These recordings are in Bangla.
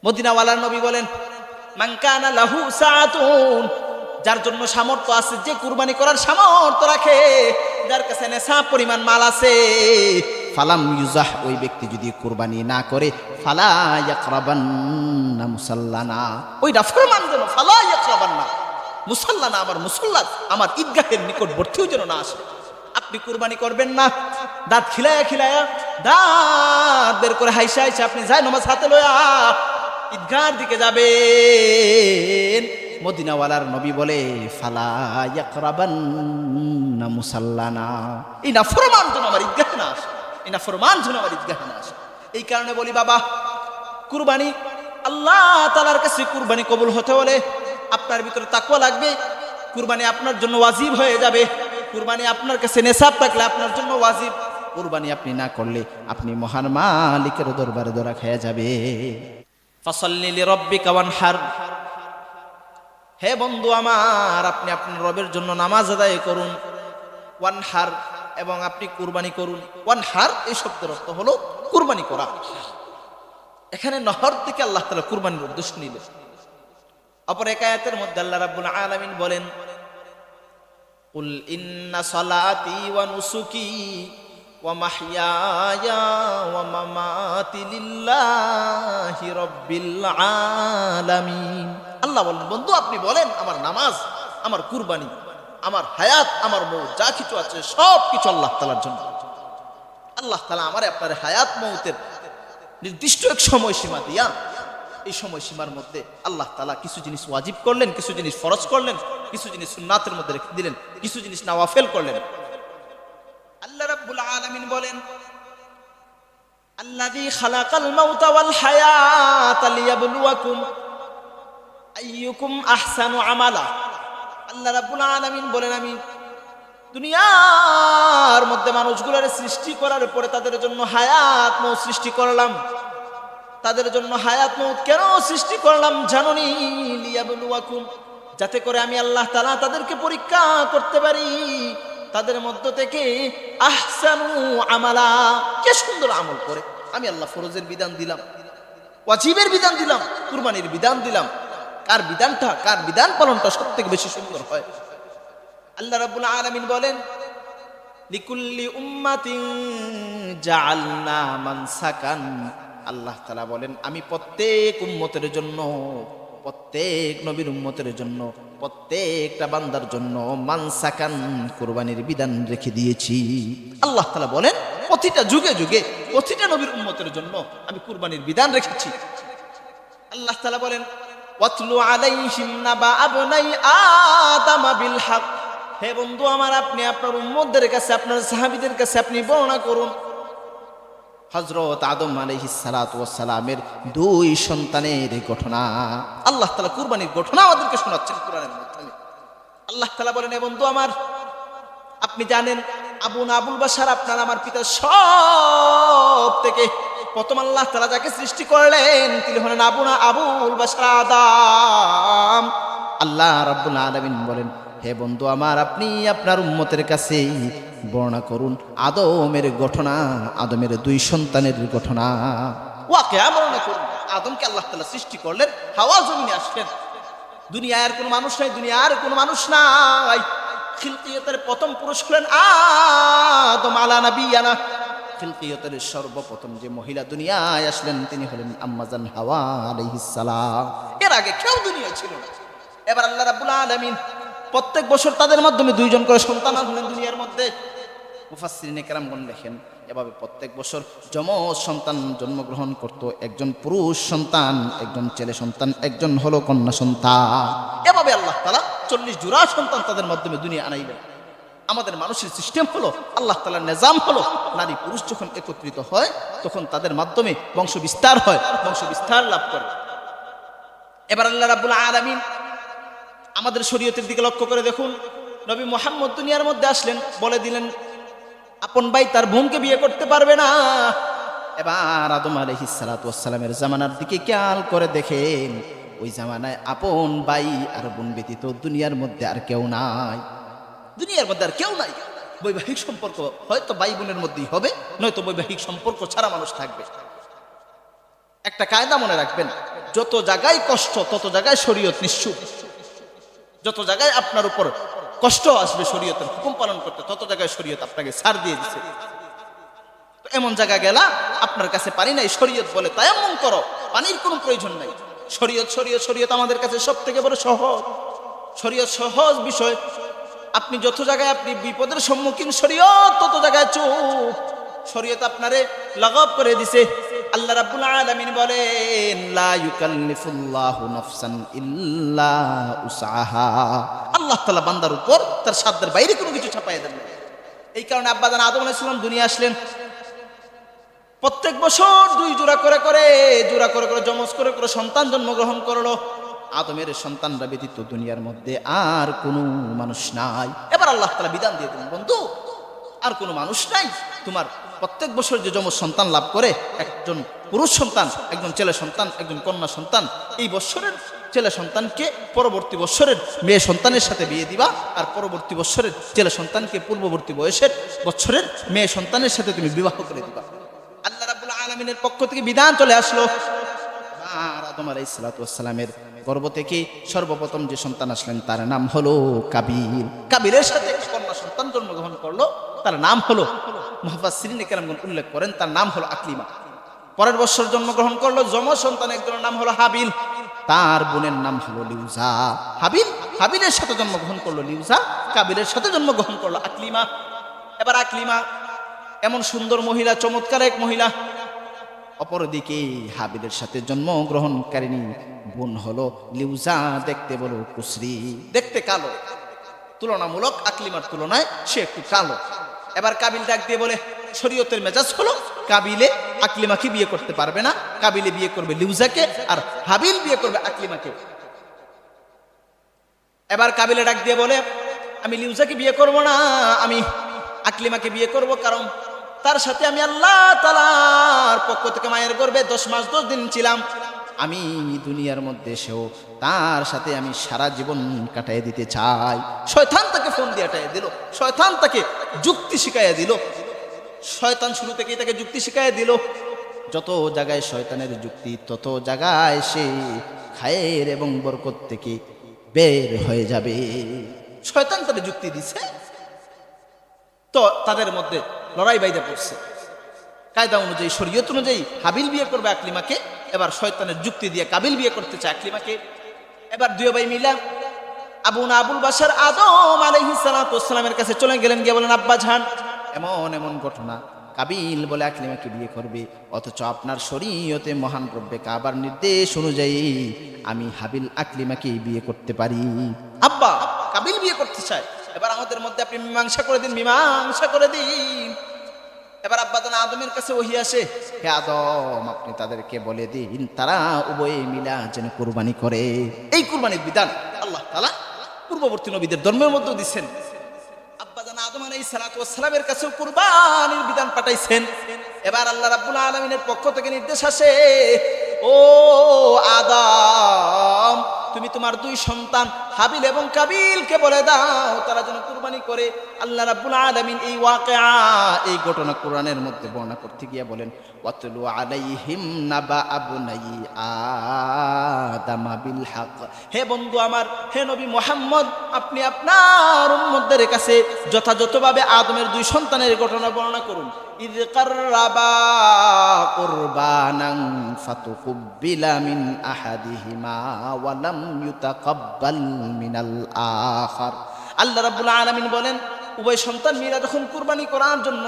মদিনাওয়ালার নবী বলেন, মান কানা লাহু সাআতুন, যার জন্য সামর্থ্য আছে, যে কুরবানি করার সামর্থ্য রাখে, যার কাছে নেশাব পরিমাণ মাল আছে, ফালাম ইউজাহ, ওই ব্যক্তি যদি কুরবানি না করে, ফালা ইয়াকরাবান্না মুসাল্লানা, ওইটা ফরমান যেন ফালা ইয়াকরাবান্না মুসাল্লানা, আমার মুসাল্লা, আমার ঈদগাহের নিকটবর্তীও যেন না আসে। আপনি কুরবানি করবেন না, দাঁত খিলায়া খিলায়া, দাঁত বের করে হাইসা হাইসা আপনি যায় নামাজ হাতে লয়া ঈদগাহর দিকে যাবেন। মদিনাওয়ালার নবী বলে, ফালা ইয়াকরাবান্না মুসাল্লানা, এই নাফরমান যেন আমার ঈদগাহে না আসে, এই নাফরমান যেন আমার ঈদগাহে না আসে। এই কারণে বলি বাবা, কুরবানি আল্লাহ তাআলার কাছে কুরবানি কবুল হতে হলে আপনার ভিতরে তাকওয়া লাগবে। কুরবানি আপনার জন্য ওয়াজিব হয়ে যাবে। কুরবানি আপনার কাছে নেশাব থাকলে আপনার জন্য ওয়াজিব। কুরবানি আপনি না করলে আপনি মহান মালিকের দরবারে ধরা খেয়ে যাবে। ফাসাল্লি লিরাব্বিকা ওয়ানহার, হে বন্ধু আমার, আপনি আপনার রবের জন্য নামাজ আদায় করুন। ওয়ানহার, এবং আপনি কুরবানি করুন। ওয়ানহার এই শব্দের অর্থ হলো কুরবানি করা। এখানে নহর থেকে আল্লাহ তাআলা কুরবানির উদ্দেশ্য নিলেন। অপর এক আয়াতের মধ্যে আল্লাহ রাব্বুল আলামিন বলেন, কুল ইন্না সালাতি ওয়া নুসুকি ওয়া মাহইয়ায়া ওয়া মামাতি লিল্লাহি রাব্বিল আলামিন। আল্লাহ বলেন, বন্ধু আপনি বলেন, আমার নামাজ, আমার কুরবানি, আমার হায়াত, আমার মৌত, যা কিছু আছে সব কিছু আল্লাহ তাআলার জন্য। আল্লাহ তাআলা আমারে আপনার হায়াত মৌতের নির্দিষ্ট এক সময়সীমা দিয়া, এই সময়সীমার মধ্যে আল্লাহ তাআলা কিছু জিনিস ওয়াজিব করলেন, কিছু জিনিস ফরজ করলেন, কিছু জিনিস সুন্নাতের মধ্যে রেখে দিলেন, কিছু জিনিস নওয়াফিল করলেন। আল্লাহ রাব্বুল আলামিন বলেন, আল্লাযী খালাকাল মাউতা ওয়াল হায়াতা লিয়াবলুয়াকুম আইয়ুকুম আহসানু আমালা। আল্লাহ রাব্বুল আলামিন বলেন, আমি দুনিয়ার মধ্যে মানুষগুলোর সৃষ্টি করার পরে তাদের জন্য হায়াত মৌত সৃষ্টি করলাম। তাদের জন্য হায়াত মৌত কেন সৃষ্টি করলাম জানোনি? লিয়াবলুয়াকুম, যাতে করে আমি আল্লাহ তাআলা তাদেরকে পরীক্ষা করতে পারি, তাদের মধ্য থেকে আহসানু আমালা, কে সুন্দর আমল করে। আমি আল্লাহ ফরজের বিধান দিলাম, ওয়াজিবের বিধান দিলাম, কুরবানির বিধান দিলাম, কার বিধান পালনটা সবথেকে বেশি সুন্দর হয়। আল্লাহ রাব্বুল আলামিন বলেন, লিকুল্লি উম্মাতিন জাআলনা মানসাকান। আল্লাহ তাআলা বলেন, আমি প্রত্যেক উম্মতের জন্য, প্রত্যেক নবীর উম্মতের জন্য, প্রত্যেকটা বান্দার জন্য মানসাকান, কুরবানির বিধান রেখে দিয়েছি। আল্লাহ তাআলা বলেন, প্রতিটা যুগে যুগে প্রতিটা নবীর উম্মতের জন্য আমি কুরবানির বিধান রেখেছি। আল্লাহ তাআলা বলেন, ওয়াতলু আলাইহিম নাবা আবনাই আদম বিল হক। হে বন্ধু আমার, আপনি আপনার উম্মতদের কাছে, আপনার সাহাবীদের কাছে আপনি বর্ণনা করুন হযরত আদম আলাইহিস সালাতু ওয়াস সালামের দুই সন্তানের ঘটনা। আল্লাহ তাআলা কুরবানির ঘটনা আমাদেরকে শোনাচ্ছেন কোরআনের মাধ্যমে। আল্লাহ তাআলা বলেন, হে বন্ধু আমার, আপনি জানেন আবুল বাশার, আপনার আমার পিতা, সব থেকে প্রথম আল্লাহ তাআলা যাকে সৃষ্টি করলেন তিনি হলেন আবুল বাশার আদম। আল্লাহ রাব্বুল আলামিন বলেন, হে বন্ধু আমার, আপনি আপনার উম্মতের কাছে বর্ণনা করুন আদমের ঘটনা, আদমের দুই সন্তানের ঘটনা। ওয়াকিয়া বর্ণনা করুন। আদমকে আল্লাহ তাআলা সৃষ্টি করলেন, হাওয়া জমিনে আসলেন। দুনিয়ার কোনো মানুষ নাই, দুনিয়ার কোনো মানুষ নাই। খিলকিয়তের প্রথম পুরুষ হলেন আদম আলা নাবিয়ানা। খিলকিয়তের সর্বপ্রথম যে মহিলা দুনিয়ায় আসলেন তিনি হলেন আম্মাজান হাওয়া আলাইহিস সালাম। এর আগে কেউ দুনিয়ায় ছিল না। এবার আল্লাহ রাব্বুল আলামিন প্রত্যেক বছর তাদের মাধ্যমে দুইজন করে সন্তান আনলেন দুনিয়ার মধ্যে। মুফাসসিরিনে কেরামগণ লেখেন, এভাবে প্রত্যেক বছর যমজ সন্তান জন্মগ্রহণ করত। একজন পুরুষ সন্তান, একজন ছেলে সন্তান, একজন হলো কন্যা সন্তান। এভাবে আল্লাহ তাআলা 40 জোড়া সন্তান তাদের মাধ্যমে দুনিয়া আনাইলেন। আমাদের মানুষের সিস্টেম হলো, আল্লাহ তাআলার নিজাম হলো, নারী পুরুষ যখন একত্রিত হয় তখন তাদের মাধ্যমে বংশ বিস্তার হয়, বংশ বিস্তার লাভ করে। এবার আল্লাহ রাব্বুল আলামিন আমাদের শরীয়তের দিকে লক্ষ্য করে দেখুন, নবী মুহাম্মদ দুনিয়ার মধ্যে আসলেন, বলে দিলেন আপন ভাই তার বোনকে বিয়ে করতে পারবে না। এবার আদম আলাইহিস সালাতু ওয়াস সালামের জামানার দিকে খেয়াল করে দেখেন, ওই জামানায় আপন ভাই আর বোন ব্যতীত দুনিয়ার মধ্যে আর কেউ নাই। দুনিয়ার মধ্যে আর কেউ নাই। বৈবাহিক সম্পর্ক হয়তো ভাই বোনের মধ্যেই হবে, নয়তো বৈবাহিক সম্পর্ক ছাড়া মানুষ থাকবে। একটা কায়দা মনে রাখবেন, যত জায়গায় কষ্ট তত জায়গায় শরীয়ত নিশ্চুপ। যত জায়গায় আপনার উপর কষ্ট আসবে শরীয়তের হুকুম পালন করতে, তত জায়গায় শরীয়ত আপনাকে ছাড় দিয়ে দিছে। তো এমন জায়গা গেলা আপনার কাছে পানি নাই, শরীয়ত বলে তায়াম্মুম করো, পানির কোনো প্রয়োজন নাই। শরীয়ত শরীয়ত শরীয়ত আমাদের কাছে সব থেকে বড় সহজ। শরীয়ত সহজ বিষয়। আপনি যত জায়গায় আপনি বিপদের সম্মুখীন, শরীয়ত তত জায়গায় চুপ। শরীয়ত আপনারে লাগাব করে দিছে। আল্লাহ রাব্বুল আলামিন বলেন, লা ইউকাল্লিফুল্লাহু নাফসান ইল্লা উসআহা। আল্লাহ তাআলা বান্দার উপর তার সাধ্যের বাইরে কোনো কিছু চাপায় দেন না। এই কারণে আব্বাজান আদম আলাইহিস সালাম দুনিয়া আসলেন। প্রত্যেক বছর জোড়া করে যমজ করে সন্তান জন্মগ্রহণ করলো। আদমের সন্তানরা ব্যতীত দুনিয়ার মধ্যে আর কোনো মানুষ নাই। এবার আল্লাহ তাআলা বিধান দিয়ে দিলেন, বন্ধু আর কোনো মানুষ নাই, তোমার প্রত্যেক বছর যে যমজ সন্তান লাভ করে, একজন পুরুষ সন্তান, একজন ছেলে সন্তান, একজন কন্যা সন্তান, এই বছরের ছেলে সন্তানকে পরবর্তী বছরের মেয়ে সন্তানের সাথে বিয়ে দিবা, আর পরবর্তী বছরের ছেলে সন্তানকে পূর্ববর্তী বছরের মেয়ে সন্তানের সাথে তুমি বিবাহ করে দিবা। আল্লাহ রাব্বুল আলামিনের পক্ষ থেকে বিধান চলে আসলো। আর আদম আলাইহিস সালাতু ওয়াস সালামের গর্ভ থেকে সর্বপ্রথম যে সন্তান আসলেন তার নাম হলো কাবিল। কাবিলের সাথে একটি কন্যা সন্তান জন্মগ্রহণ করলো, তার নাম হলো, মুফাসসিরিনে কেরামগণ উল্লেখ করেন, তার নাম হলো আকলিমা। পরের বছর জন্মগ্রহণ করলো যমজ সন্তান, একজনের নাম হলো হাবিল, তার বোনের নাম হলো লিউজা। হাবিলের সাথে জন্মগ্রহণ করলো লিউজা, কাবিলের সাথে জন্মগ্রহণ করলো আকলিমা। এবার আকলিমা এমন সুন্দর মহিলা, চমৎকার এক মহিলা। অপরদিকে হাবিলের সাথে জন্মগ্রহণকারিণী বোন হলো লিউজা, দেখতে বলো কুসরি, দেখতে কালো, তুলনামূলক আকলিমার তুলনায় সে একটু কালো। এবার কাবিল ডাক দিয়ে বলে, শরীয়তের মেজাজ হলো কাবিলে আকলিমাকে বিয়ে করতে পারবে না, কাবিলে বিয়ে করবে লিউজাকে, আর হাবিল বিয়ে করবে আকলিমাকে। এবার কাবিলে ডাক দিয়ে বলে, আমি লিউজাকে বিয়ে করব না, আমি আকলিমাকে বিয়ে করব, কারণ তার সাথে আমি আল্লাহ তাআলার পক্ষ থেকে মায়ের গর্ভে 10 মাস 10 দিন ছিলাম। আমি দুনিয়ার মধ্যে এসেও তার সাথে আমি সারা জীবন কাটাই দিতে চাই। শয়তান তাকে ফোন দিয়ে আটাই দিল, শয়তান তাকে যুক্তি শিখাইয়া দিল। শয়তান শুরু থেকেই তাকে যুক্তি শিখাইয়া দিল। যত জায়গায় শয়তানের যুক্তি, তত জায়গায় সে খায়ের এবং বরকত থেকে বের হয়ে যাবে। শয়তান তাদের যুক্তি দিছে, তো তাদের মধ্যে লড়াই বাইদা পড়ছে। কায়দা অনুযায়ী, শরীয়ত অনুযায়ী হাবিল বিয়ে করবে আকলিমাকে, এবার শয়তানের যুক্তি দিয়ে কাবিল বিয়ে করতে চায় আকলিমাকে। এবার দুই ভাই মিলা আবুল বাশার আদম আলাইহিস সালাতু ওয়াস সালামের কাছে চলে গেলেন, গিয়ে বলেন, আব্বা জান, এমন ঘটনা, কাবিল বলে আকলিমাকে বিয়ে করবে, অথচ আপনার শরীয়তে মহান রব্বে কাবার নির্দেশ অনুযায়ী আমি হাবিল আকলিমাকে বিয়ে করতে পারি। আব্বা, কাবিল বিয়ে করতে চায়, এবার আমাদের মধ্যে আপনি মীমাংসা করে দিন। এবার আব্বা জান আদমের কাছে ওহী আসে, হে আদম, আপনি তাদেরকে বলে দিন তারা উভয়ে মিলা যেন কুরবানি করে। এই কুরবানির বিধান আল্লাহ তাআলা পূর্ববর্তী নবীদের ধর্মের মধ্যে দিচ্ছেন। আব্বা জান আদম আলাইহিস সালাতু ওয়াস সালামের কাছে কুরবানির বিধান পাঠাইছেন। এবার আল্লাহ রাব্বুল আলামিনের পক্ষ থেকে নির্দেশ আসে, ও আদম, তুমি তোমার 2 সন্তান হাবিল এবং কাবিলকে বলে দাও তারা যেন কুরবানি করে। আল্লাহ রাব্বুল আলামিন এই ওয়াকিয়া, এই ঘটনা কোরআনের মধ্যে বর্ণনা করতে গিয়ে বলেন, ওয়াতলু আলাইহিম নাবা আবনাই আদম বিল হক। হে বন্ধু আমার, হে নবী মুহাম্মদ, আপনি আপনার উম্মতদের কাছে যথাযথভাবে আদমের 2 সন্তানের ঘটনা বর্ণনা করুন। ইয কাররাবা কুরবানান ফাতুকুব্বিলা মিন আহাদিহিমা ওয়া লাম ইউতাকাব্বাল মিনাল আখার। আল্লাহ রাব্বুল আলামিন বলেন, উভয় সন্তান মিলা যখন কুরবানি করার জন্য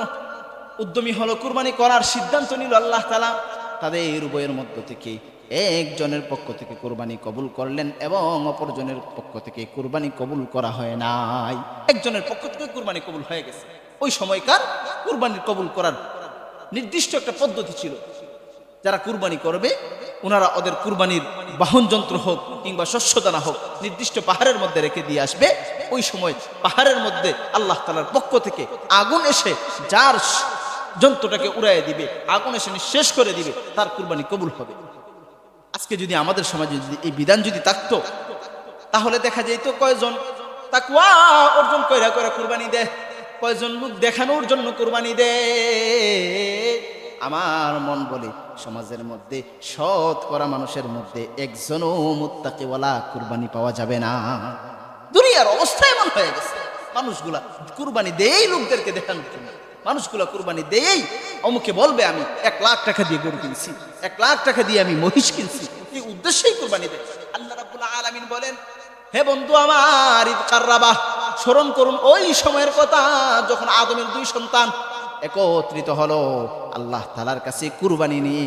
উদ্যমী হলো, কুরবানি করার সিদ্ধান্ত নিল আল্লাহ তাআলা, তাদের উভয়ের মধ্য থেকে একজনের পক্ষ থেকে কুরবানি কবুল করলেন এবং অপরজনের পক্ষ থেকে কুরবানি কবুল করা হয় নাই। একজনের পক্ষ থেকে কুরবানি কবুল হয়ে গেছে। ওই সময়কার কুরবানি কবুল করার নির্দিষ্ট একটা পদ্ধতি ছিল। যারা কুরবানি করবে ওনারা ওদের কুরবানির বাহন যন্ত্র হোক কিংবা শস্যদানা হোক নির্দিষ্ট পাহাড়ের মধ্যে রেখে দিয়ে আসবে। ওই সময় পাহাড়ের মধ্যে আল্লাহ তাআলার পক্ষ থেকে আগুন এসে যার যন্ত্রটাকে উড়াইয়ে দিবে, আগুন এসে নিঃশেষ করে দিবে, তার কুরবানি কবুল হবে। আজকে যদি আমাদের সমাজে যদি এই বিধান যদি থাকতো, তাহলে দেখা যেত কয়জন তাকওয়া অর্জন কইরা কুরবানি দেয়, কয়জন লোক দেখানোর জন্য কুরবানি দেয়। আমার মন বলে সমাজের মধ্যে সৎ করা মানুষের মধ্যে একজনও মুত্তাকিওয়ালা কুরবানি পাওয়া যাবে না। দুনিয়ার অবস্থা এমন হয়ে গেছে, মানুষগুলা কুরবানি দেই লোকদেরকে দেখানোর জন্য, মানুষগুলা কুরবানি দেই অমুকে বলবে আমি 1 লাখ টাকা দিয়ে গরু কিনছি, 1 লাখ টাকা দিয়ে আমি মহিষ কিনছি, এই উদ্দেশ্যেই কুরবানি দেয়। আল্লাহ রাব্বুল আলামিন বলেন, হে বন্ধু আমার, ঈদ কাররাবা, স্মরণ করুন ওই সময়ের কথা যখন আদমের 2 সন্তান একত্রিত হলো আল্লাহ তাআলার কাছে কুরবানি নিয়ে।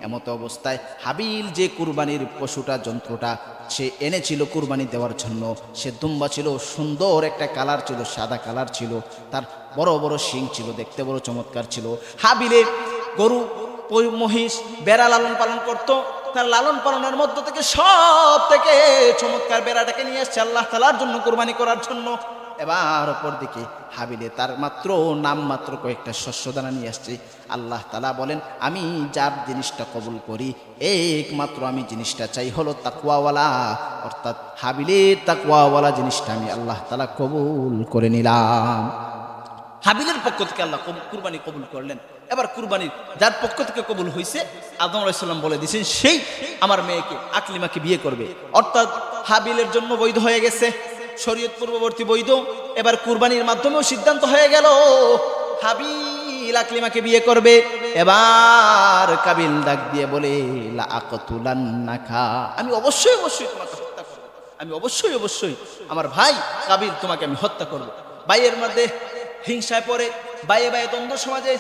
এমত অবস্থায় হাবিল যে কুরবানির পশুটা, যন্ত্রটা সে এনেছিল কুরবানি দেওয়ার জন্য, সে দুম্বা ছিল, সুন্দর একটা কালার ছিল, সাদা কালার ছিল, তার বড় বড় শিং ছিল, দেখতে বড় চমৎকার ছিল। হাবিলে গরু, মহিষ, বেড়া লালন পালন করত, তার লালন পালনের মধ্য থেকে সব থেকে চমৎকার বেড়াটাকে নিয়ে আসছে আল্লাহ তাআলার জন্য কুরবানি করার জন্য। এবার অপর দিকে হাবিলে তার মাত্র নাম মাত্র কয়েকটা শস্যদানা নিয়ে আসছে। আল্লাহ তাআলা বলেন, আমি যার জিনিসটা কবুল করি একমাত্র আমি জিনিসটা চাই হলো তাকওয়াওয়ালা, অর্থাৎ হাবিলের তাকওয়াওয়ালা জিনিসটা আমি আল্লাহ তাআলা কবুল করে নিলাম। হাবিলের পক্ষ থেকে আল্লাহ কুরবানি কবুল করলেন। এবার কুরবানি যার পক্ষ থেকে কবুল হয়েছে, আদম আলাইহিস সালাম বলে দিয়েছেন সেই আমার মেয়েকে আকলিমাকে বিয়ে করবে, অর্থাৎ হাবিলের জন্য বৈধ হয়ে গেছে, শরীয়ত পূর্ববর্তী বৈধ। এবার কুরবানির মাধ্যমেও সিদ্ধান্ত হয়ে গেল হাবিল আকলিমাকে বিয়ে করবে। এবার কাবিল ডাক দিয়ে বলে, লা আকাতুলান্নাকা, আমি অবশ্যই অবশ্যই তোমাকে হত্যা করব, আমি অবশ্যই অবশ্যই আমার ভাই কাবিল তোমাকে আমি হত্যা করব। ভাইয়ের মধ্যে হিংসায় পড়ে বাইয়ে বাইয়ে দ্বন্দ্ব সমাজে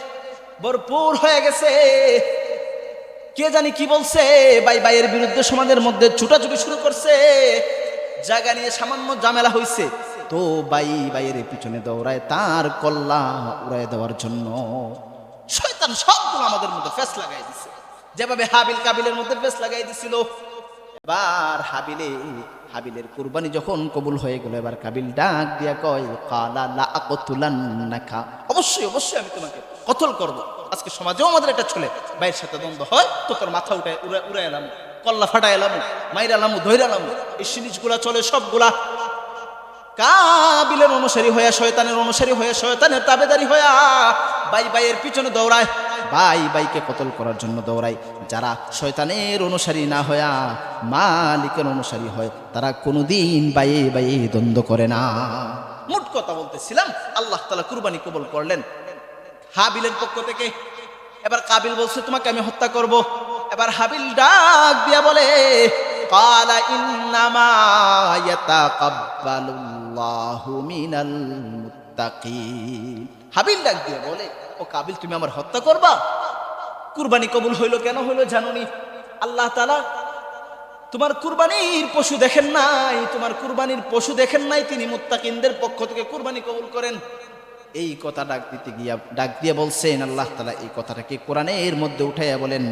ভরপুর হয়ে গেছে। কে জানি কি বলছে, ভাই ভাইয়ের বিরুদ্ধে সমাজের মধ্যে ছুটাছুটি শুরু করছে, জায়গা নিয়ে সামান্য ঝামেলা হয়েছে, তো ভাই ভাইয়ের পিছনে দৌড়ায় তার কল্লা উড়াই দেওয়ার জন্য। শয়তান সবগুলো আমাদের মধ্যে ফেস লাগাই দিছে, যেভাবে হাবিল কাবিলের মধ্যে ফেস লাগাই দিছিল। এবার হাবিলের কুরবানি যখন কবুল হয়ে গেল, এবার কাবিল ডাক দিয়া কয়, কালা লা আকাতুলান্নাকা, অবশ্যই অবশ্যই আমি তোমাকে কতল করব। আজকে সমাজেও আমাদের এটা চলে, ভাইয়ের সাথে দ্বন্দ্ব হয় তো তোর মাথা উড়াই এলাম, কল্লা ফাটাই এলাম, মাইরা এলাম, ধৈরা এলাম, এই জিনিসগুলা চলে সবগুলা। কাবিলের অনুসারী হয়ে, শয়তানের অনুসারী হয়ে, শয়তানের তাবেদারি হয়ে ভাই ভাইয়ের পিছনে দৌড়ায়, ভাই ভাইকে কতল করার জন্য দৌড়ায়। যারা শয়তানের অনুসারী না হয়ে মালিকের অনুসারী হয়, তারা কোনোদিন বাইয়ে বাইয়ে দ্বন্দ্ব করে না। মোট কথা বলতেছিলাম, আল্লাহ তাআলা কুরবানি কবুল করলেন হাবিলের পক্ষ থেকে। এবার কাবিল বলছে তোমাকে আমি হত্যা করব। এবার হাবিল ডাক দিয়া বলে, ক্বালা ইন্নামা ইয়াতাকাব্বালুল্লাহু মিনাল মুত্তাকিন। হাবিল ডাক দিয়া বলে, ও কাবিল তুমি আমার হত্যা করবা? কুরবানি কবুল হইল কেন হইল জানোনি? আল্লাহ তাআলা তোমার কুরবানির পশু দেখেন নাই, তোমার কুরবানির পশু দেখেন নাই, তিনি মুত্তাকিনদের পক্ষ থেকে কুরবানি কবুল করেন। এই কথা ডাক দিয়ে বলছেন আল্লাহ তাআলা এই কথাটাকে কোরআনের মধ্যে উঠাইয়া বলেন,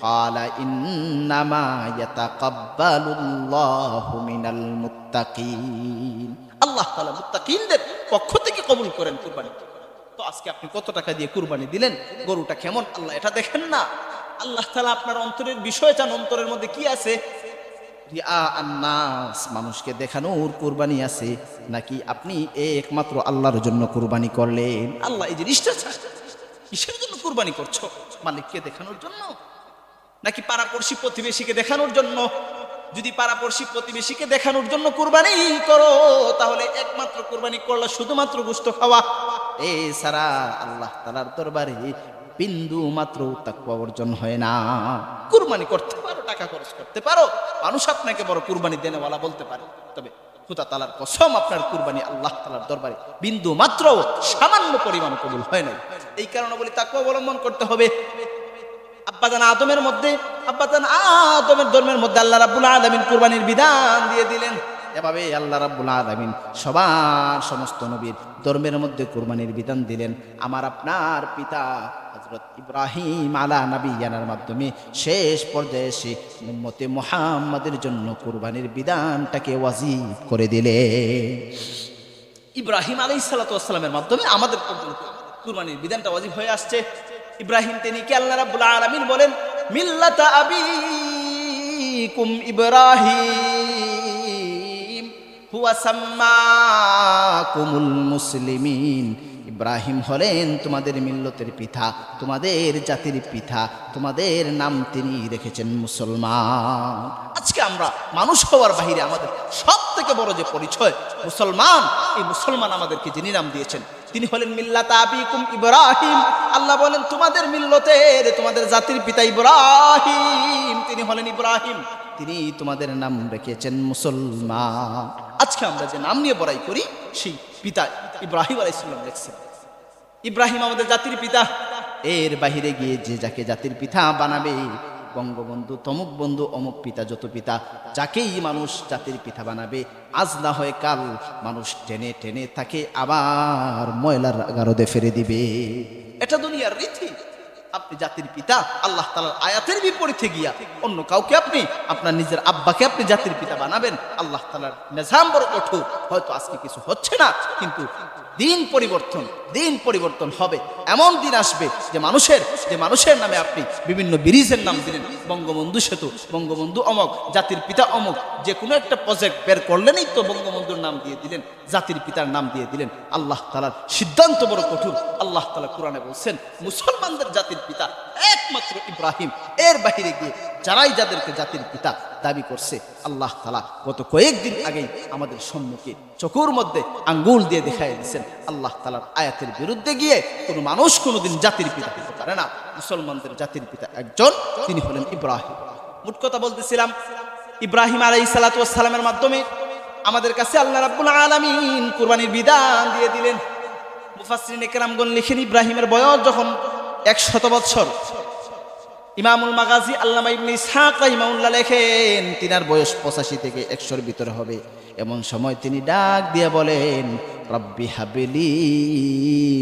ক্বালা ইন্নামা ইয়াতাকাব্বালুল্লাহু মিনাল মুত্তাকিন। আল্লাহ তাআলা মুত্তাকিনদের পক্ষ থেকে কবুল করেন কুরবানি। তো আজকে আপনি কত টাকা দিয়ে কুরবানি দিলেন, গরুটা কেমন আল্লাহ এটা দেখেন না। আল্লাহ তাআলা আপনার অন্তরের বিষয় চান, অন্তরের মধ্যে কি আছে। রিয়া আন্নাস, মানুষকে দেখানোর কুরবানি আছে, নাকি আপনি একমাত্র আল্লাহর জন্য কুরবানি করলেন? আল্লাহ এই জিনিসটা চায়। কিসের জন্য কুরবানি করছো? মালিককে দেখানোর জন্য, নাকি পাড়াপড়শি প্রতিবেশীকে দেখানোর জন্য? যদি পাড়াপড়শি প্রতিবেশীকে দেখানোর জন্য কুরবানি করো, তাহলে একমাত্র কুরবানি করলে শুধুমাত্র গোশত খাওয়া, এছাড়া আল্লাহ তাআলার দরবারে বিন্দু মাত্র তাকওয়া অর্জন হয় না। কুরবানি করতে পারো, টাকা খরচ করতে পারো, মানুষ আপনাকে বড় কুরবানি দেনেওয়ালা বলতে পারে, তবে খোদা তাআলার কসম আপনার কুরবানি আল্লাহ তাআলার দরবারে বিন্দু মাত্র সামান্য পরিমাণ কবুল হয় না। এই কারণে বলি তাকওয়া অবলম্বন করতে হবে। আব্বাজান আদমের ধর্মের মধ্যে আল্লাহ রাব্বুল আলামিন কুরবানির বিধান দিয়ে দিলেন। এভাবে আল্লাহ রাব্বুল আলামিন সবার সমস্ত নবীর ধর্মের মধ্যে কুরবানির বিধান দিলেন। আমার আপনার পিতা হযরত ইব্রাহিম আলা নবিয়ানার মাধ্যমে শেষ পর্যায়ে এসে উম্মতে মুহাম্মাদের জন্য কুরবানির বিধানটাকে ওয়াজিব করে দিলেন। ইব্রাহিম আলাইহিস সালাতু ওয়াস সালামের মাধ্যমে আমাদের পর্যন্ত কুরবানির বিধানটা ওয়াজিব হয়ে আসছে। ইব্রাহিম তিনি কি আল্লাহ রাব্বুল আলামিন বলেন, মিল্লাতা আবিকুম ইব্রাহিম হুয়া সাম্মাকুমুল মুসলিমিন। ইব্রাহিম হলেন তোমাদের মিল্লতের পিতা, তোমাদের জাতির পিতা, তোমাদের নাম তিনি রেখেছেন মুসলমান। আজকে আমরা মানুষ হওয়ার বাহিরে আমাদের সব থেকে বড় যে পরিচয় মুসলমান, এই মুসলমান আমাদেরকে যিনি নাম দিয়েছেন তিনি হলেন মিল্লাতা আবিকুম ইব্রাহিম। আল্লাহ বলেন তোমাদের মিল্লতের, তোমাদের জাতির পিতা ইব্রাহিম, তিনি হলেন ইব্রাহিম, তিনি তোমাদের নাম রেখেছেন মুসলমান। আজকে আমরা যে নাম নিয়ে বড়াই করি সেই পিতা ইব্রাহিম আলাইহিস সালাম লেখছেন। ইব্রাহিম আমাদের জাতির পিতা। এর বাহিরে গিয়ে যে যাকে জাতির পিতা বানাবে, বঙ্গবন্ধু, তমুক বন্ধু, অমুক পিতা, যত পিতা, যাকেই মানুষ জাতির পিতা বানাবে, আজ না হয় কাল মানুষ টেনে টেনে তাকে আবার ময়লার গারদে ফেলে দিবে। এটা দুনিয়ার রীতি। আপনি জাতির পিতা, আল্লাহ তাআলার আয়াতের বিপরীতে গিয়া অন্য কাউকে, আপনি আপনার নিজের আব্বাকে আপনি জাতির পিতা বানাবেন। আল্লাহ তাআলার নিজাম বড় কঠোর। হয়তো আজকে কিছু হচ্ছে না, কিন্তু দিন পরিবর্তন হবে। এমন দিন আসবে যে মানুষের নামে আপনি বিভিন্ন ব্রিজের নাম দিলেন, বঙ্গবন্ধু সেতু, বঙ্গবন্ধু অমক, জাতির পিতা অমক, যে কোনো একটা প্রজেক্ট বের করলেনই তো বঙ্গবন্ধুর নাম দিয়ে দিলেন, জাতির পিতার নাম দিয়ে দিলেন। আল্লাহ তাআলার সিদ্ধান্ত বড় কঠোর। আল্লাহ তাআলা কোরআনে বলছেন মুসলমানদের জাতির পিতা একমাত্র ইব্রাহিম। এর বাহিরে গিয়ে যারাই যাদেরকে জাতির পিতা দাবি করছে, আল্লাহ তাআলা গত কয়েকদিন আগেই আমাদের সম্মুখে চোখের মধ্যে আঙ্গুল দিয়ে দেখাই দিয়েছেন, আল্লাহ তাআলার আয়াতের বিরুদ্ধে গিয়ে কোনো মানুষ কোনোদিন জাতির পিতা হতে পারে না। মুসলমানদের জাতির পিতা একজন, তিনি হলেন ইব্রাহিম। মোট কথা বলতেছিলাম, ইব্রাহিম আলাইহিস সালাতু ওয়াস সালামের মাধ্যমে আমাদের কাছে আল্লাহ রাব্বুল আলামিন কুরবানির বিধান দিয়ে দিলেন। মুফাসসিরিনে কেরামগণ লিখেন, ইব্রাহিমের বয়স যখন 100 বছর, ইমামুল মাগাজি আল্লামা ইবনে ইসহাক রাহিমাহুল্লাহ লেখেন তিনার বয়স 85 থেকে 100-র ভিতরে হবে। এমন সময় তিনি ডাক দিয়ে বলেন, রব্বি হাবিলি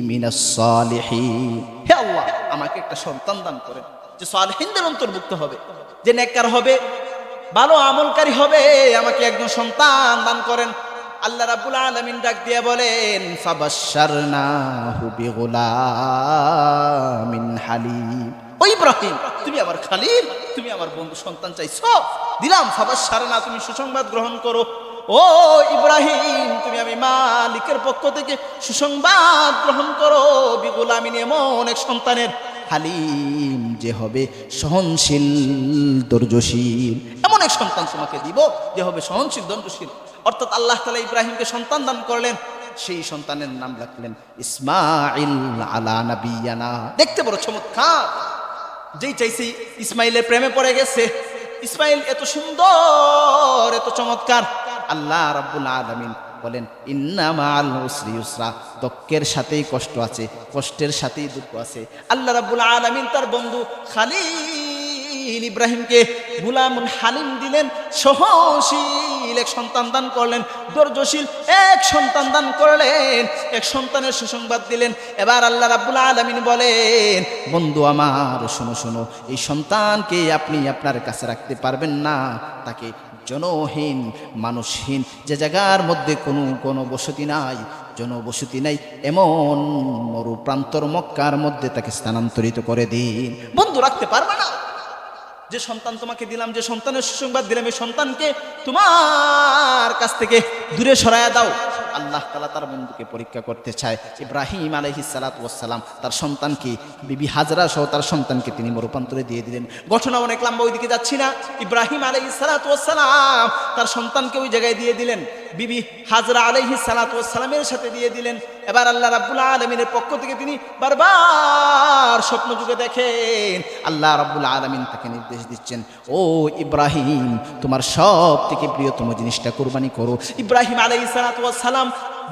মিনাস সালিহিন, হে আল্লাহ আমাকে একটা সন্তান দান করেন যে সালেহিনদের অন্তর্ভুক্ত হবে, যে নেককার হবে, ভালো আমলকারী হবে, আমাকে একজন সন্তান দান করেন। আল্লাহ রাব্বুল আলামিন ডাক দিয়ে বলেন, ফাবাশশারনাহু বিগুলামিন হালিম। ও ইব্রাহিম, তুমি আমার খালিল, তুমি আমার বন্ধু, সন্তান চাইছো, দিলাম। ফাবাশশারনা, তুমি সুসংবাদ গ্রহণ করো। ও ইব্রাহিম, তুমি আমি মালিকের পক্ষ থেকে সুসংবাদ গ্রহণ করো বিগুলামিন, এমন এক সন্তানের, হালিম যে হবে সহনশীল, ধৈর্যশীল, এমন এক সন্তান তোমাকে দিব যে হবে সহনশীল, ধৈর্যশীল। অর্থাৎ আল্লাহ তাআলা ইব্রাহিমকে সন্তান দান করলেন, সেই সন্তানের নাম রাখলেন ইসমাঈল আলা নবিয়ানা। দেখতে বড় চমৎকার। যেই চাইছি ইসমাইলের প্রেমে পড়ে গেছে। ইসমাইল এত সুন্দর, এত চমৎকার। আল্লাহ রাব্বুল আলামিন বলেন, ইন্না মাআল উসরি ইউসরা, দুঃখের সাথেই কষ্ট আছে, কষ্টের সাথেই দুঃখ আছে। আল্লাহ রাব্বুল আলামিন তার বন্ধু খালিল ইব্রাহিমকে গুলামুন হালিম দিলেন, সহনশীল এক সন্তান দান করলেন, ধৈর্যশীল এক সন্তান দান করলেন, এক সন্তানের সুসংবাদ দিলেন। এবার আল্লাহ রাব্বুল আলামিন বলেন, বন্ধু আমার শোনো শোনো, এই সন্তানকে আপনি আপনার কাছে রাখতে পারবেন না, তাকে জনহীন, মানুষহীন, যে জায়গার মধ্যে কোনো বসতি নাই, জনবসতি নাই, এমন মরু প্রান্তর মক্কার মধ্যে তাকে স্থানান্তরিত করে দিন। বন্ধু রাখতে পারবে না। যে সন্তান তোমাকে দিলাম, যে সন্তানের সুসংবাদ দিলাম, এই সন্তানকে তোমার কাছ থেকে দূরে সরায়া দাও। আল্লাহ তাআলা তার বন্ধুকে পরীক্ষা করতে চায়। ইব্রাহিম আলাইহিস সালাতু ওয়াস সালাম তার সন্তানকে, বিবি হাজরা সহ তার সন্তানকে তিনি মরুপ্রান্তরে দিয়ে দিলেন। ঘটনা অনেক লম্বা, ওইদিকে যাচ্ছি না। ইব্রাহিম আলাইহিস সালাতু ওয়াস সালাম তার সন্তানকে ওই জায়গায় দিয়ে দিলেন, বিবি হাজরা আলাইহিস সালাতু ওয়াস সালামের সাথে দিয়ে দিলেন। এবার আল্লাহ রাব্বুল আলামিনের পক্ষ থেকে তিনি বারবার স্বপ্ন যুগে দেখেন। আল্লাহ রাব্বুল আলামিন তাকে নির্দেশ দিচ্ছেন, ও ইব্রাহিম, তোমার সব থেকে প্রিয়তম জিনিসটা কুরবানি করো। ইব্রাহিম আলাইহিস সালাতু ওয়াস সালাম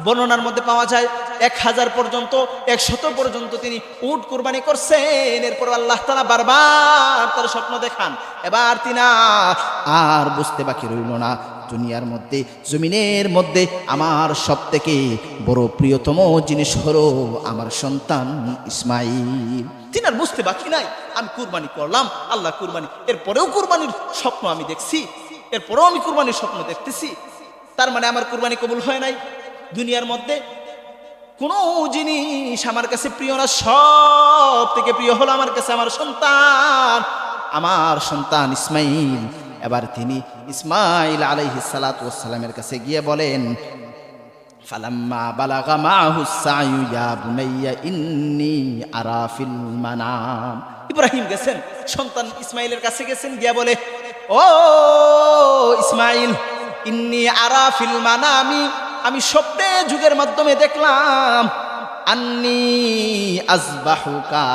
বর্ণনার মধ্যে পাওয়া যায় 1000 পর্যন্ত, 100 পর্যন্ত তিনি উট কুরবানি করছেন। এরপর আল্লাহ তাআলা বারবার তার স্বপ্ন দেখান। এবার তিনি আর বুঝতে বাকি রইল না, দুনিয়ার মধ্যে, জমিনের মধ্যে আমার সব থেকে বড় প্রিয়তম জিনিস হলো আমার সন্তান ইসমাঈল। তিনি আর বুঝতে বাকি নাই, আমি কুরবানি করলাম, আল্লাহ কুরবানি। এরপরেও কুরবানির স্বপ্ন আমি দেখছি, এরপরেও আমি কুরবানির স্বপ্ন দেখতেছি। তার মানে আমার কুরবানি কবুল হয় নাই। দুনিয়ার মধ্যে কোনো জিনিস আমার কাছে প্রিয় না, সব থেকে প্রিয় হলো আমার কাছে আমার সন্তান ইসমাঈল। এবার তিনি ইসমাঈল আলাইহিস সালাতু ওয়াস সালামের কাছে গিয়ে বলেন, ফালাম্মা বালাগা মাহুস সায়ু ইয়া বুনাইয়া ইন্নী আরা ফিল মানাম। ইব্রাহিম গেছেন সন্তান ইসমাইলের কাছে গেছেন, গিয়া বলে, ও ইসমাইল, ইন্নী আরা ফিল মানামি, আমি স্বপ্নে যুগের মাধ্যমে দেখলাম, আন্নী আযবাহুকা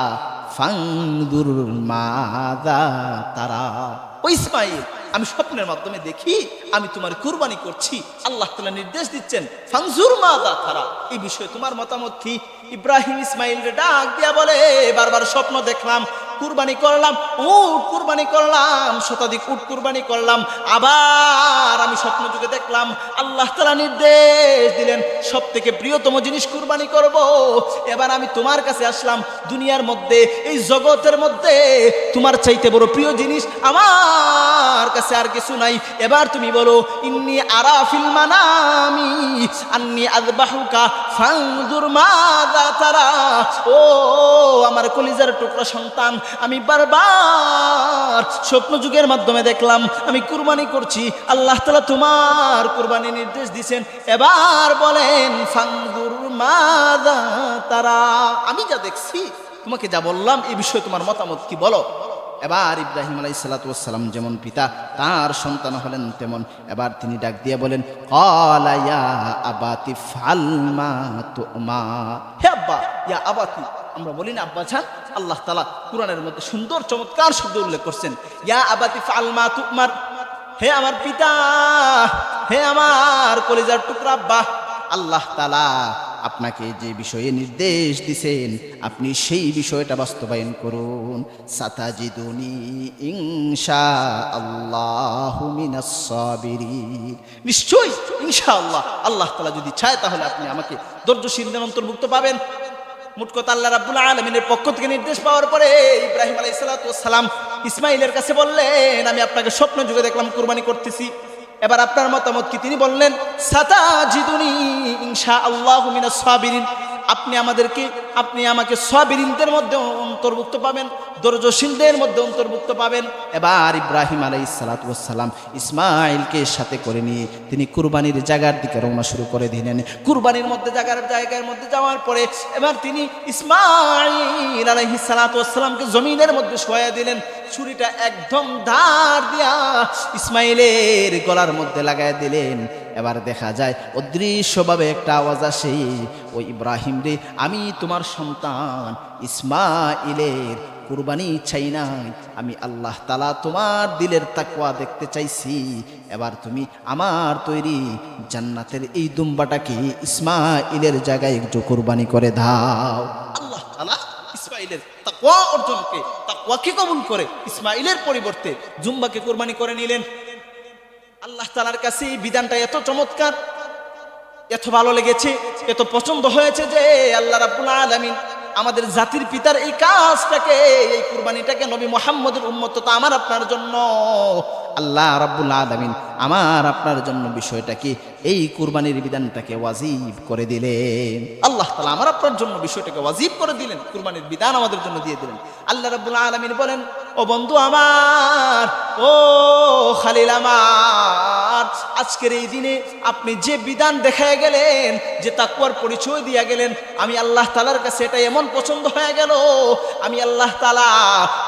ফানদুর মাযা তারা। ও ইসমাইল, আমি স্বপ্নের মাধ্যমে দেখি আমি তোমার কুরবানি করছি। আল্লাহ তাআলা নির্দেশ দিচ্ছেন, ফানজুর মাযা তারা, এই বিষয়ে তোমার মতামত কি? ইব্রাহিম ইসমাইলকে ডাক দিয়া বলে, বারবার স্বপ্ন দেখলাম, কুরবানি করলাম, উট কুরবানি করলাম, শতাধিক উট কুরবানি করলাম, আবার আমি স্বপ্ন যুগে দেখলাম আল্লাহ তাআলা নির্দেশ দিলেন সবথেকে প্রিয়তম জিনিস কুরবানি করব। এবার আমি তোমার কাছে আসলাম, দুনিয়ার মধ্যে এই জগতের মধ্যে তোমার চাইতে বড় প্রিয় জিনিস আমার কাছে আর কিছু নাই। এবার তুমি বলো, ইন্নী আরা ফিল মানামি আন্নী আযবাহুকা ফানজুর মাযা তারা। ও আমার কলিজার টুকরা সন্তান, আমি বারবার স্বপ্ন যুগের মাধ্যমে দেখলাম আমি কুরবানি করছি, আল্লাহ তাআলা তোমার কুরবানি নির্দেশ দিয়েছেন। এবার বলেন, ফানজুর মাযা তারা, আমি যা দেখছি তোমাকে যা বললাম এই বিষয়ে তোমার মতামত কি বলো। এবার ইব্রাহিম আলাইহিস সালাতু ওয়াস সালাম যেমন পিতা, তার সন্তান হলেন তেমন। এবার তিনি ডাক দিয়ে বলেন, ক্বালা ইয়া আবাতি ফাল মা তুমার। হে আব্বা, ইয়া আবাতি, আমরা বলি না আব্বা জান, আল্লাহ তাআলা কুরআনের মধ্যে সুন্দর চমৎকার শব্দ উল্লেখ করছেন, ইয়া আবাতি ফাল মা তুমার, হে আমার পিতা, হে আমার কলিজার টুকরা আব্বা, আল্লাহ তাআলা আপনাকে যে বিষয়ে নির্দেশ দিয়েছেন আপনি সেই বিষয়টা বাস্তবায়ন করুন। সাতাজিদুনি ইনশাআল্লাহু মিনাস সাবিরিন, নিশ্চয়ই ইনশাআল্লাহ আল্লাহ তাআলা যদি চায় তাহলে আপনি আমাকে ধৈর্যশীলদের অন্তর্ভুক্ত পাবেন। মোট কথা আল্লাহ রাব্বুল আলামিনের পক্ষ থেকে নির্দেশ পাওয়ার পরে ইব্রাহিম আলাইহিস সালাতু ওয়াস সালাম ইসমাইলের কাছে বললেন, আমি আপনাকে স্বপ্ন যুগে দেখলাম কুরবানি করতেছি, এবার আপনার মতামত কি? তিনি বললেন, সাতাজিদুনি ইনশাআল্লাহু মিনাস সাবিরিন, আপনি আমাকে সাবিরিনদের মধ্যে অন্তর্ভুক্ত পাবেন, ধৈর্যশীলদের মধ্যে অন্তর্ভুক্ত পাবেন। এবার ইব্রাহিম আলাইহিস সালাতু ওয়াস সালাম ইসমাইলকে সাথে করে নিয়ে তিনি কুরবানির জায়গার দিকে রওনা শুরু করে দিলেন। কুরবানির মধ্যে জায়গার মধ্যে যাওয়ার পরে এবার তিনি ইসমাইল আলাইহিস সালাতু ওয়াস সালামকে জমিনের মধ্যে শোয়া দিলেন, ছুরিটা একদম ধার দিয়া ইসমাইলের গলার মধ্যে লাগায় দিলেন। এবার দেখা যায় অদৃশ্যভাবে একটা আওয়াজ আসে, ও ইব্রাহিম রে, আমি তোমার সন্তান ইসমাইলের কুরবানি চাই নাই, আমি আল্লাহ তাআলা তোমার দিলের তাকওয়া দেখতে চাইছি। এবার তুমি আমার তৈরি জান্নাতের এই দুম্বাটাকে ইসমাইলের জায়গায় একটু কুরবানি করে দাও। আল্লাহ তাআলা ইসমাইলের তাকওয়া অর্জনকে, তাকওয়াকে কবুল করে ইসমাইলের পরিবর্তে জুম্বাকে কুরবানি করে নিলেন। আল্লাহ তাআলার কাছে এই বিধানটা এত চমৎকার, এত ভালো লেগেছে, এত পছন্দ হয়েছে যে আল্লাহ রাব্বুল আলামিন আমাদের জাতির পিতার এই কাজটাকে, এই কুরবানিটাকে নবী মুহাম্মদের উম্মতটা আমার আপনার জন্য আল্লাহ রাব্বুল আলামিন আমার আপনার জন্য বিষয়টাকে, এই কুরবানির বিধানটাকে ওয়াজিব করে দিলেন। আল্লাহ তাআলা আমার আপনার জন্য বিষয়টাকে ওয়াজিব করে দিলেন, কুরবানির বিধান আমাদের জন্য দিয়ে দিলেন। আল্লাহ রাব্বুল আলামিন বলেন, ও বন্ধু আমার, ও খালিল আমার, আজকের এই দিনে আপনি যে বিধান দেখায় গেলেন, যে তাকওয়ার পরিচয় দিয়ে গেলেন, আমি আল্লাহ তাআলার কাছে এটা এমন পছন্দ হয়ে গেল, আমি আল্লাহ তাআলা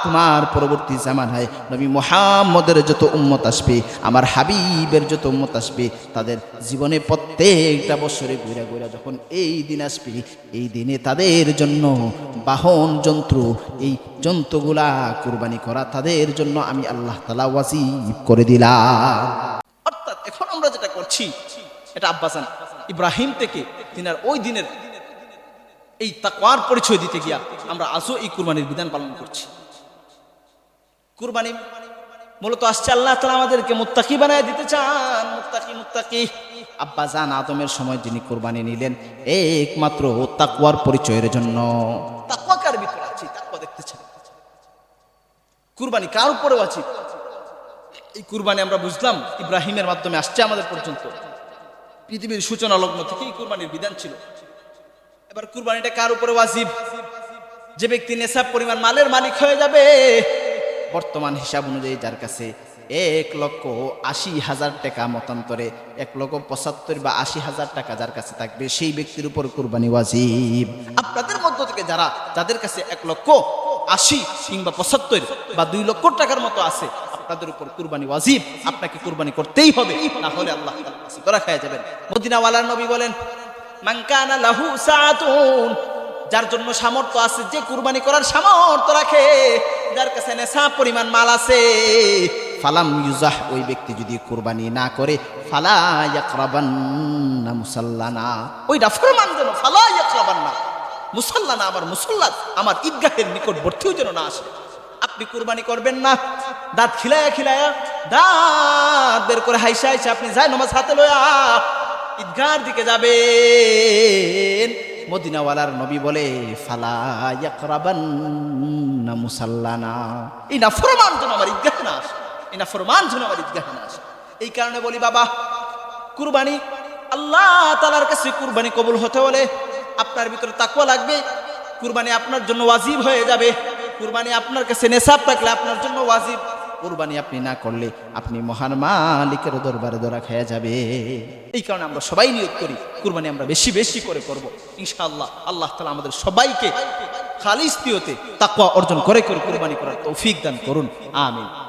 তোমার পরবর্তী জামানায় নবী মুহাম্মদের যত উম্মত আসবে, আমার হাবিবের যত উম্মত আসবে, তাদের জীবনে প্রত্যেকটা বছরে ঘুরে ঘুরে যখন এই দিন আসবে, এই দিনে তাদের জন্য বাহন যন্ত্র, এই যন্ত্রগুলা কুরবানি করা তাদের জন্য আমি আল্লাহ তাআলা ওয়াজিব করে দিলাম। অর্থাৎ এখন আমরা যেটা করছি এটা আব্বাসান ইব্রাহিম থেকে তিনার ওই দিনের এই তাকওয়ার পরিচয় দিতে গিয়া আমরা আজও এই কুরবানির বিধান পালন করছি। কুরবানি মূলত আসছে আল্লাহ তাআলা আমাদেরকে মুত্তাকি বানায় দিতে চান। মুত্তাকি আব্বাজান আদমের সময় যিনি কুরবানি নিলেন একমাত্র তাকওয়ার পরিচয়ের জন্য। তাকওয়া কার ভিতরে আছে? তাকওয়া দেখতে চান। কুরবানি কার উপরে আছে? এই কুরবানি আমরা বুঝলাম ইব্রাহিমের মাধ্যমে আসছে আমাদের পর্যন্ত। পৃথিবীর সূচনা লগ্ন থেকেই কুরবানির বিধান ছিল। এবার কুরবানিটা কার উপরে ওয়াজিব? যে ব্যক্তি নেশাব পরিমাণ মালের মালিক হয়ে যাবে, বর্তমান হিসাব অনুযায়ী যার কাছে 1,80,000 টাকা মতান্তরে 1,75,000 বা 80,000 টাকা যার কাছে থাকবে সেই ব্যক্তির উপর কুরবানি ওয়াজিব। আপনাদের মধ্য থেকে যাদের কাছে 1,80,000 কিংবা 75 বা 2 লক্ষ টাকার মতো আছে, আপনাদের উপর কুরবানি ওয়াজিব, আপনাকে কুরবানি করতেই হবে, না হলে আল্লাহ তাআলার কাছে ধরা খেয়ে যাবেন। মদিনাওয়ালার নবী বলেন, মান কানা লাহু সাআতুন, যার জন্য সামর্থ্য আছে, যে কুরবানি করার সামর্থ্য রাখে, যার কাছে নেশাব পরিমাণ মাল আছে, ফালাম ইউজাহ, ওই ব্যক্তি যদি কুরবানি না করে, ফালা ইয়াকরাবান্না মুসাল্লানা, ওই নাফরমান যেন ফালা ইয়াকরাবান্না মুসাল্লানা, আমার মুসাল্লাত, আমার ঈদগাহের নিকটবর্তীও যেন না আসে। আপনি কুরবানি করবেন না, দাঁত খিলায়া দাঁত বের করে হাইসা আপনি যাই নামাজ হাতে লয়া ঈদগাহর দিকে যাবেন। মদিনাওয়ালার নবী বলে, ফালা ইয়াকরাবান্না মুসাল্লানা, এই নাফরমান যেন আমার ঈদগাহে না আসে, এই নাফরমান যেন আমার ঈদগাহে না আসে। এই কারণে বলি বাবা, কুরবানি আল্লাহ তাআলার কাছে কুরবানি কবুল হতে হলে আপনার ভিতরে তাকওয়া লাগবে। কুরবানি আপনার জন্য ওয়াজিব হয়ে যাবে। কুরবানি আপনার কাছে নেশাব থাকলে আপনার জন্য ওয়াজিব। কুরবানি আপনি না করলে আপনি মহান মালিকের দরবারে ধরা খেয়ে যাবে। এই কারণে আমরা সবাই নিয়ত করি কুরবানি আমরা বেশি বেশি করে করব ইনশাআল্লাহ। আল্লাহ তাআলা আমাদের সবাইকে খালিস নিয়তে তাকওয়া অর্জন করে কুরবানি করার তৌফিক দান করুন, আমিন।